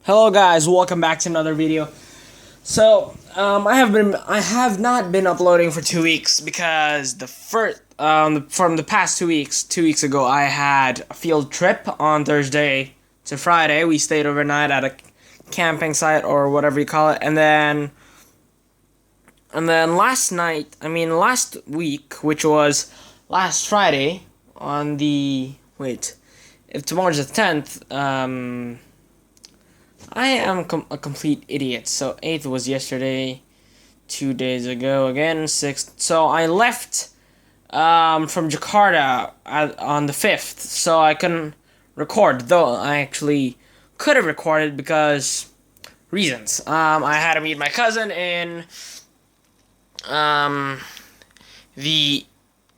Hello guys, welcome back to another video. So, I have not been uploading for 2 weeks because from the past 2 weeks, 2 weeks ago, I had a field trip on Thursday to Friday. We stayed overnight at a camping site or whatever you call it, and then last week, which was last Friday, on the, if tomorrow's the 10th, I am a complete idiot. So 8th was yesterday, 2 days ago again, 6th. So I left from Jakarta on the 5th, so I couldn't record. Though I actually could have recorded because reasons. I had to meet my cousin in the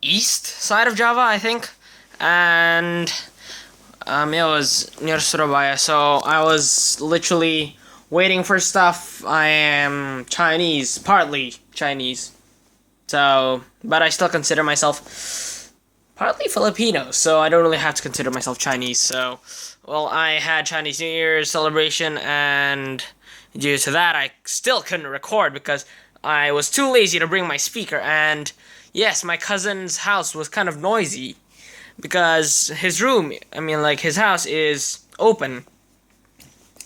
east side of Java, I think, and it was near Surabaya, so I was literally waiting for stuff. I am Chinese, partly Chinese, so, but I still consider myself partly Filipino, so I don't really have to consider myself Chinese. So, well, I had Chinese New Year's celebration, and due to that, I still couldn't record because I was too lazy to bring my speaker, and yes, my cousin's house was kind of noisy. Because his room, his house is open.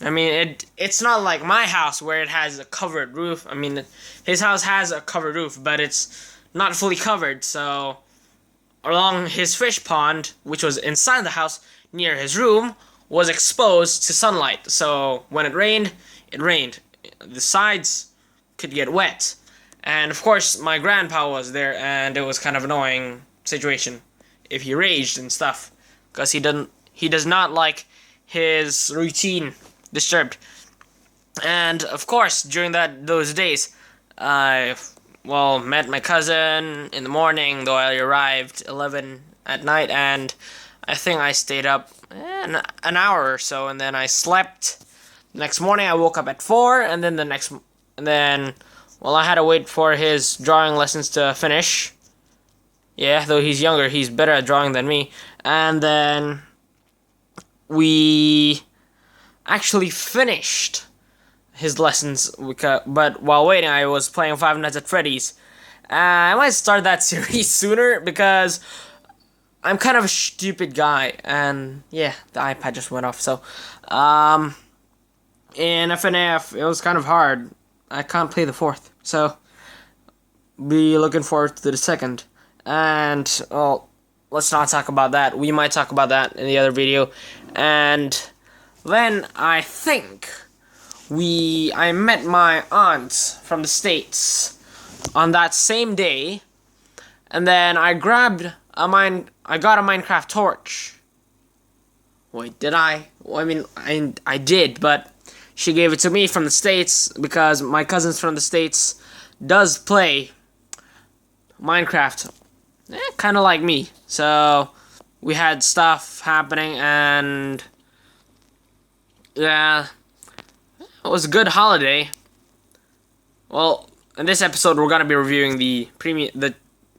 It's not like my house where it has a covered roof. His house has a covered roof, but it's not fully covered. So, along his fish pond, which was inside the house near his room, was exposed to sunlight. So, when it rained, it rained. The sides could get wet. And, of course, my grandpa was there, and it was kind of annoying situation if he raged and stuff, because he does not like his routine disturbed. And of course, during those days, I met my cousin in the morning, though I arrived 11 at night, and I think I stayed up an hour or so, and then I slept. The next morning I woke up at 4, and then I had to wait for his drawing lessons to finish. Yeah, though he's younger, he's better at drawing than me. And then we actually finished his lessons, but while waiting, I was playing Five Nights at Freddy's. I might start that series sooner because I'm kind of a stupid guy, and yeah, the iPad just went off. So, in FNAF, it was kind of hard. I can't play the 4th, so be looking forward to the 2nd. And, well, let's not talk about that. We might talk about that in the other video. And then I think I met my aunt from the States on that same day. And then I got a Minecraft torch. Wait, did I? Well, I did, but she gave it to me from the States because my cousins from the States does play Minecraft. Kind of like me. So, we had stuff happening, and yeah, it was a good holiday. Well, in this episode, we're gonna be reviewing the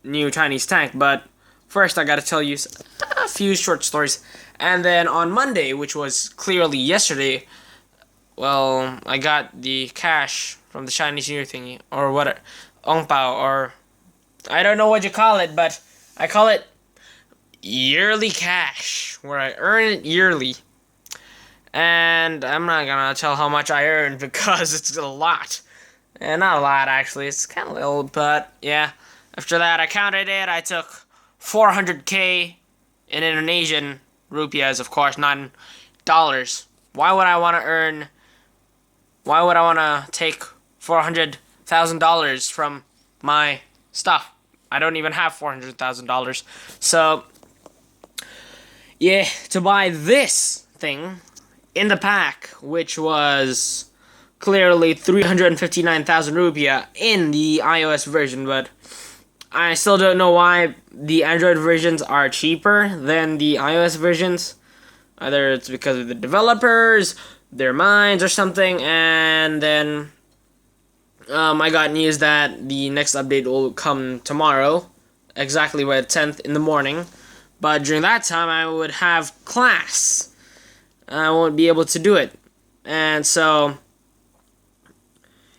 new Chinese tank, but first I gotta tell you a few short stories. And then on Monday, which was clearly yesterday, well, I got the cash from the Chinese New Year thingy, or what, Ong Pao, or I don't know what you call it, but I call it yearly cash, where I earn it yearly. And I'm not gonna tell how much I earned because it's a lot. And not a lot, actually. It's kind of little, but yeah. After that, I counted it. I took 400k in Indonesian rupiahs, of course, not in dollars. Why would I want to take $400,000 from my stuff? I don't even have $400,000. So, yeah, to buy this thing in the pack, which was clearly 359,000 rupiah in the iOS version, but I still don't know why the Android versions are cheaper than the iOS versions. Either it's because of the developers, their minds, or something, and then I got news that the next update will come tomorrow, exactly by the 10th in the morning. But during that time, I would have class. I won't be able to do it. And so,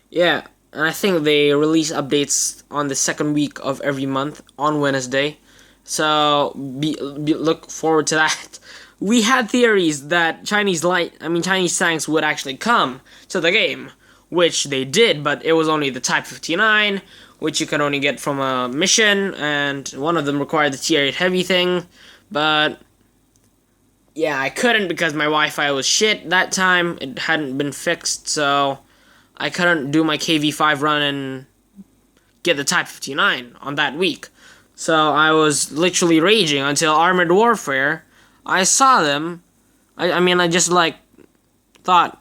yeah, and I think they release updates on the second week of every month on Wednesday. So look forward to that. We had theories that Chinese tanks would actually come to the game, which they did, but it was only the Type 59, which you could only get from a mission, and one of them required the Tier 8 heavy thing, but yeah, I couldn't because my Wi-Fi was shit that time. It hadn't been fixed, so I couldn't do my KV5 run and get the Type 59 on that week. So I was literally raging until Armored Warfare. I saw them. I just thought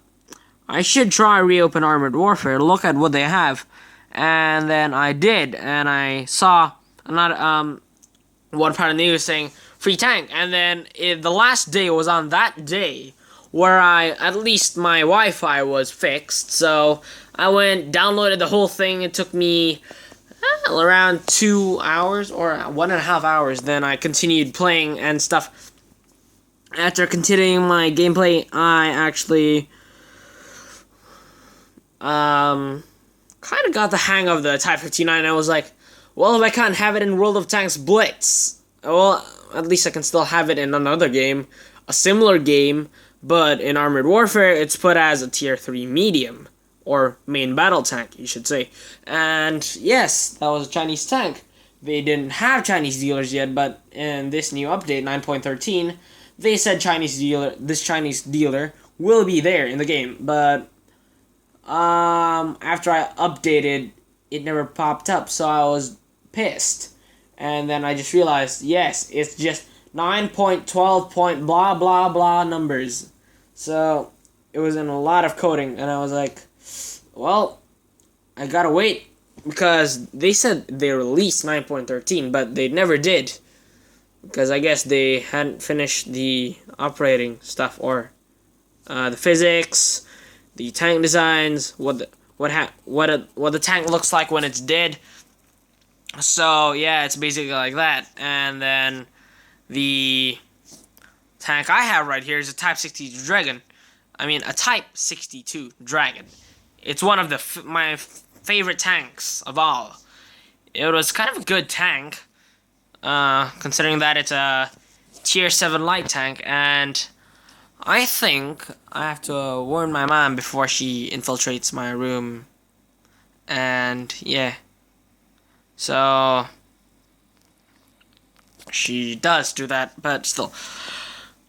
I should try reopen Armored Warfare, look at what they have. And then I did, and I saw one part of the news saying free tank, and then the last day was on that day where at least my Wi-Fi was fixed, so I went, downloaded the whole thing. It took me around 2 hours or 1.5 hours. Then I continued playing and stuff. After continuing my gameplay, I actually kind of got the hang of the Type 59. I was like, well, if I can't have it in World of Tanks Blitz, well, at least I can still have it in another game, a similar game, but in Armored Warfare, it's put as a Tier 3 medium, or main battle tank, you should say. And yes, that was a Chinese tank. They didn't have Chinese dealers yet, but in this new update, 9.13, they said this Chinese dealer will be there in the game, but after I updated, it never popped up, so I was pissed. And then I just realized, yes, it's just 9.12 blah blah blah numbers. So it was in a lot of coding, and I was like, well, I gotta wait, because they said they released 9.13, but they never did, because I guess they hadn't finished the operating stuff, or the physics, the tank designs, what the tank looks like when it's dead. So yeah, it's basically like that. And then the tank I have right here is a Type 62 Dragon. A Type 62 Dragon. It's one of my favorite tanks of all. It was kind of a good tank, considering that it's a Tier 7 light tank, and I think I have to warn my mom before she infiltrates my room. And yeah. So she does do that, but still.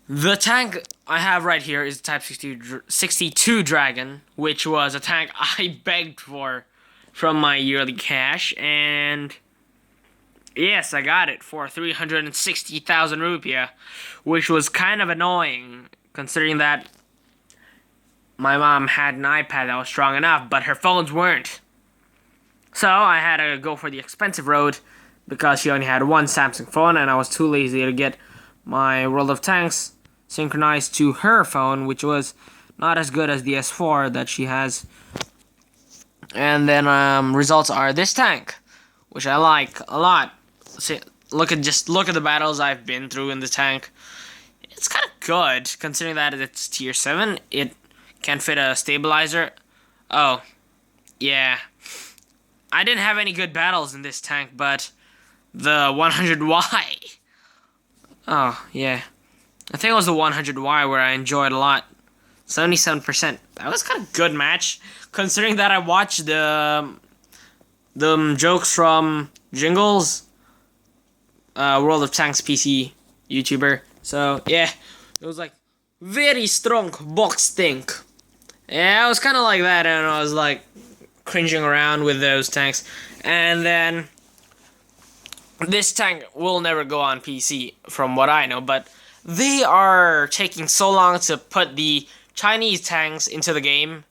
The tank I have right here is Type 62 Dragon, which was a tank I begged for from my yearly cash, and yes, I got it for 360,000 rupiah, which was kind of annoying, considering that my mom had an iPad that was strong enough, but her phones weren't. So I had to go for the expensive road, because she only had one Samsung phone, and I was too lazy to get my World of Tanks synchronized to her phone, which was not as good as the S4 that she has. And then results are this tank, which I like a lot. See, look at the battles I've been through in the tank. It's kind of good, considering that it's Tier 7. It can fit a stabilizer. Oh, yeah. I didn't have any good battles in this tank, but the 100Y. Oh, yeah. I think it was the 100Y where I enjoyed a lot. 77%. That was kind of a good match, considering that I watched the jokes from Jingles, World of Tanks PC YouTuber. So, yeah. It was like, very strong box tank. Yeah, I was kind of like that, and I was like cringing around with those tanks. And then this tank will never go on PC, from what I know, but they are taking so long to put the Chinese tanks into the game,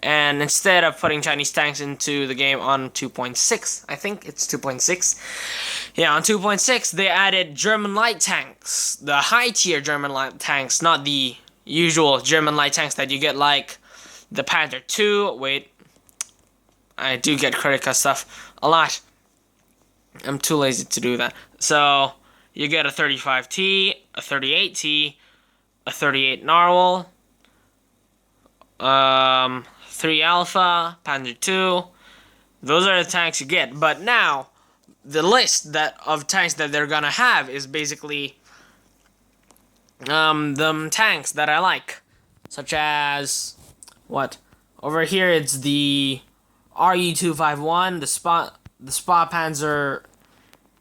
and instead of putting Chinese tanks into the game on 2.6, I think it's 2.6, yeah, on 2.6, they added German light tanks, the high-tier German light tanks, not the usual German light tanks that you get, like the Panther 2, wait, I do get Kritika stuff a lot. I'm too lazy to do that. So, you get a 35T, a 38T, a 38 Narwhal, 3 Alpha, Panzer 2. Those are the tanks you get. But now, the list of tanks that they're gonna have is basically the tanks that I like, such as what over here it's the RU-251, the Spa Panzer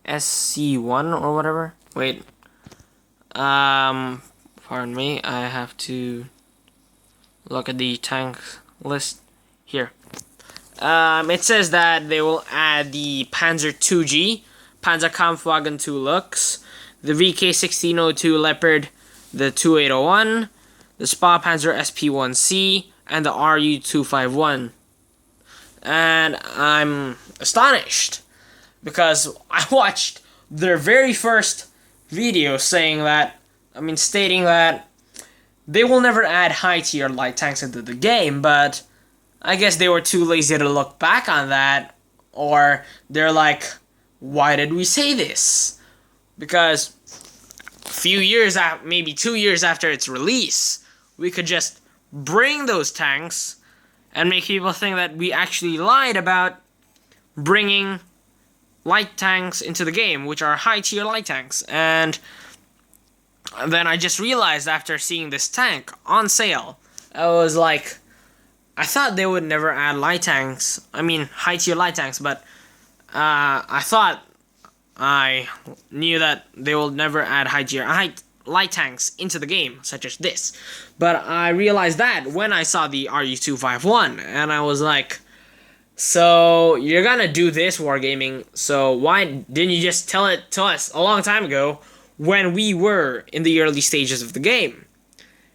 SC1 or whatever. Wait, pardon me, I have to look at the tank list here. It says that they will add the Panzer 2G, Panzerkampfwagen 2 Lux, the VK1602 Leopard, the 2801, the Spa Panzer SP1C, and the RU-251. And I'm astonished because I watched their very first video stating that they will never add high-tier light tanks into the game, but I guess they were too lazy to look back on that, or they're like, why did we say this? Because a few years after, maybe 2 years after its release, we could just bring those tanks and make people think that we actually lied about bringing light tanks into the game, which are high-tier light tanks. And then I just realized after seeing this tank on sale, I was like, I thought they would never add light tanks. I mean, high-tier light tanks, but I knew that they will never add high-tier light tanks into the game, such as this. But I realized that when I saw the RU-251, and I was like, so you're gonna do this wargaming, so why didn't you just tell it to us a long time ago when we were in the early stages of the game?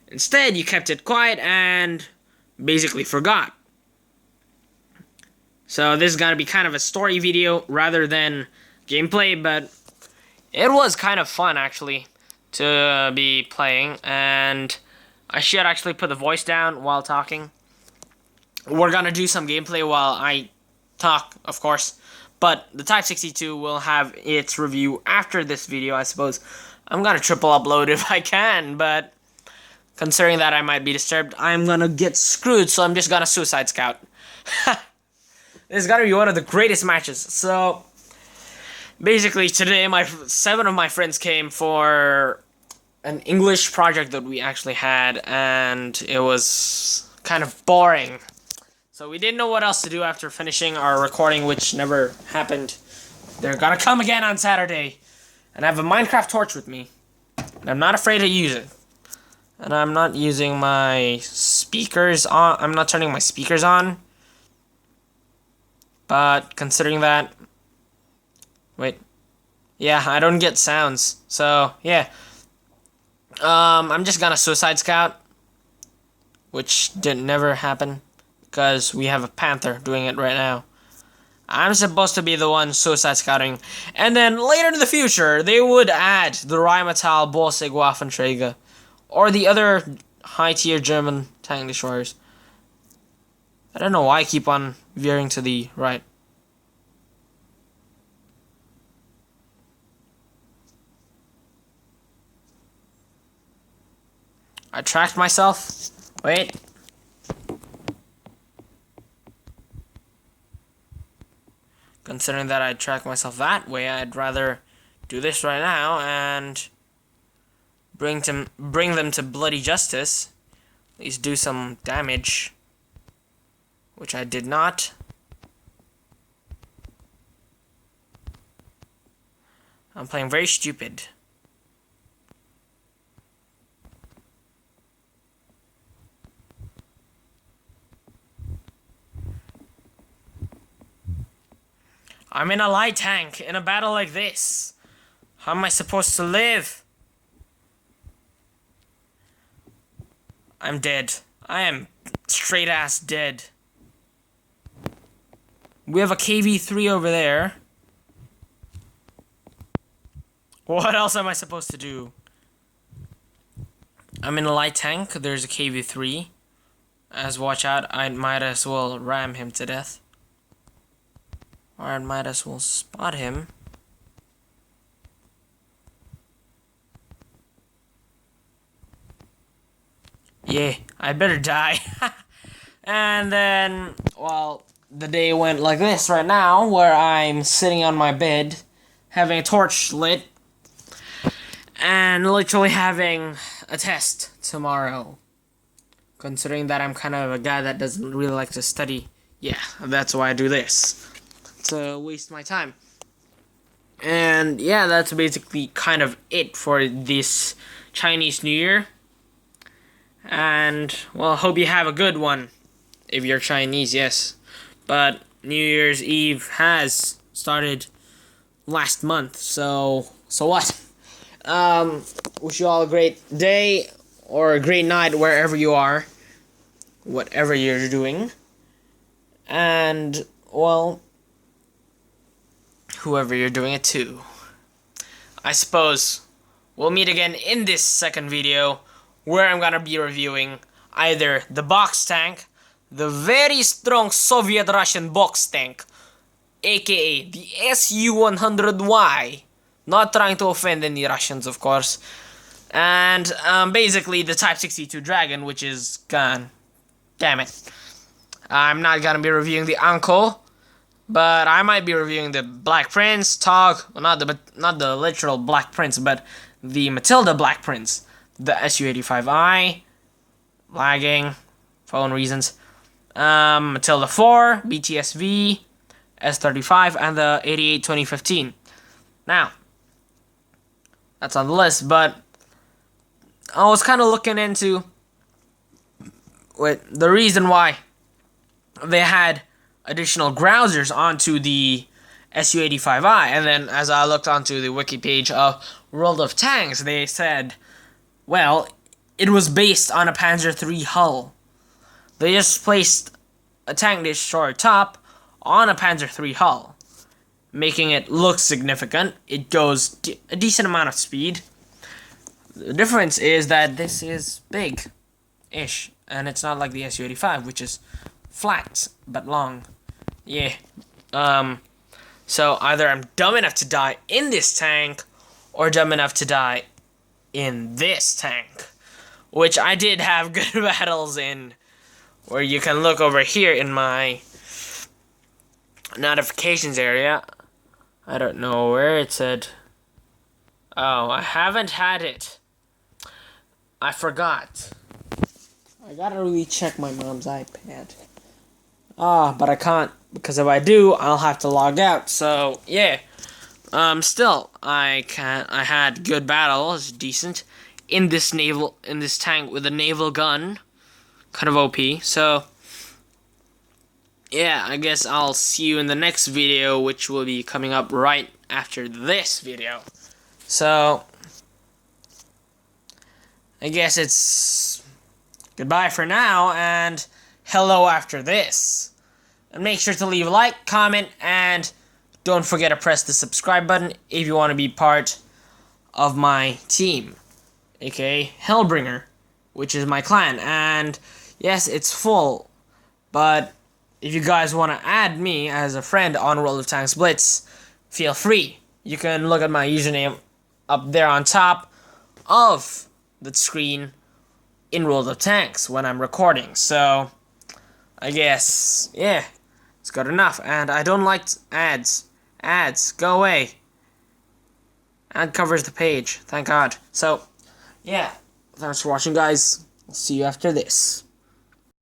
Instead, you kept it quiet and basically forgot. So this is gonna be kind of a story video rather than gameplay, but it was kind of fun actually to be playing, and I should actually put the voice down while talking. We're gonna do some gameplay while I talk, of course, but the Type 62 will have its review after this video, I suppose. I'm gonna triple upload if I can, but considering that I might be disturbed, I'm gonna get screwed, so I'm just gonna Suicide Scout. This is gonna be one of the greatest matches. So basically today 7 of my friends came for an English project that we actually had, and it was kind of boring. So we didn't know what else to do after finishing our recording, which never happened. They're gonna come again on Saturday. And I have a Minecraft torch with me. And I'm not afraid to use it. And I'm not using my speakers on. I'm not turning my speakers on. But considering that... Wait. Yeah, I don't get sounds. So, yeah. I'm just gonna Suicide Scout. Which didn't never happen. Because we have a Panther doing it right now. I'm supposed to be the one Suicide Scouting. And then later in the future, they would add the Rheinmetall Bolsig Waffenträger. Or the other high-tier German tank destroyers. I don't know why I keep on veering to the right. I tracked myself. Wait. Considering that I track myself that way, I'd rather do this right now and bring them to bloody justice. At least do some damage, which I did not. I'm playing very stupid. I'm in a light tank in a battle like this. How am I supposed to live? I'm dead. I am straight ass dead. We have a KV-3 over there. What else am I supposed to do? I'm in a light tank. There's a KV-3. As watch out, I might as well ram him to death. Or I might as well spot him. Yeah, I better die. And then, well, the day went like this right now, where I'm sitting on my bed, having a torch lit, and literally having a test tomorrow. Considering that I'm kind of a guy that doesn't really like to study, yeah, that's why I do this. To waste my time. And yeah, that's basically kind of it for this Chinese New Year. And, well, hope you have a good one. If you're Chinese, yes. But New Year's Eve has started last month, so what? Wish you all a great day or a great night wherever you are, whatever you're doing. And, well, whoever you're doing it to. I suppose we'll meet again in this second video, where I'm gonna be reviewing either the box tank, the very strong Soviet-Russian box tank, aka the SU-100Y, not trying to offend any Russians, of course, and basically the Type 62 Dragon, which is gone. Damn it. I'm not gonna be reviewing the Uncle, but I might be reviewing the Black Prince, Tog, well, not the literal Black Prince, but the Matilda Black Prince, the SU-85I, lagging, phone reasons, Matilda 4, BTSV, S-35, and the 88 2015. Now, that's on the list, but I was kind of looking into the reason why they had additional grousers onto the SU-85I, and then as I looked onto the wiki page of World of Tanks, they said, well, it was based on a Panzer III hull. They just placed a tank destroyer top on a Panzer III hull, making it look significant. It goes a decent amount of speed. The difference is that this is big-ish, and it's not like the SU-85, which is flat but long. Yeah. So either I'm dumb enough to die in this tank, or dumb enough to die in this tank, which I did have good battles in, where you can look over here in my notifications area. I don't know where it said. Oh, I haven't had it. I forgot. I gotta really check my mom's iPad. But I can't, because if I do, I'll have to log out. So yeah. Still, I had good battles, decent, in this tank with a naval gun, kind of OP. So yeah, I guess I'll see you in the next video, which will be coming up right after this video. So I guess it's goodbye for now, and hello after this. And make sure to leave a like, comment, and don't forget to press the subscribe button if you want to be part of my team, aka Hellbringer, which is my clan. And yes, it's full, but if you guys want to add me as a friend on World of Tanks Blitz, feel free. You can look at my username up there on top of the screen in World of Tanks when I'm recording. So I guess, yeah, it's good enough. And I don't like ads. Ads, go away. Ad covers the page, thank God. So, yeah, thanks for watching, guys. I'll see you after this.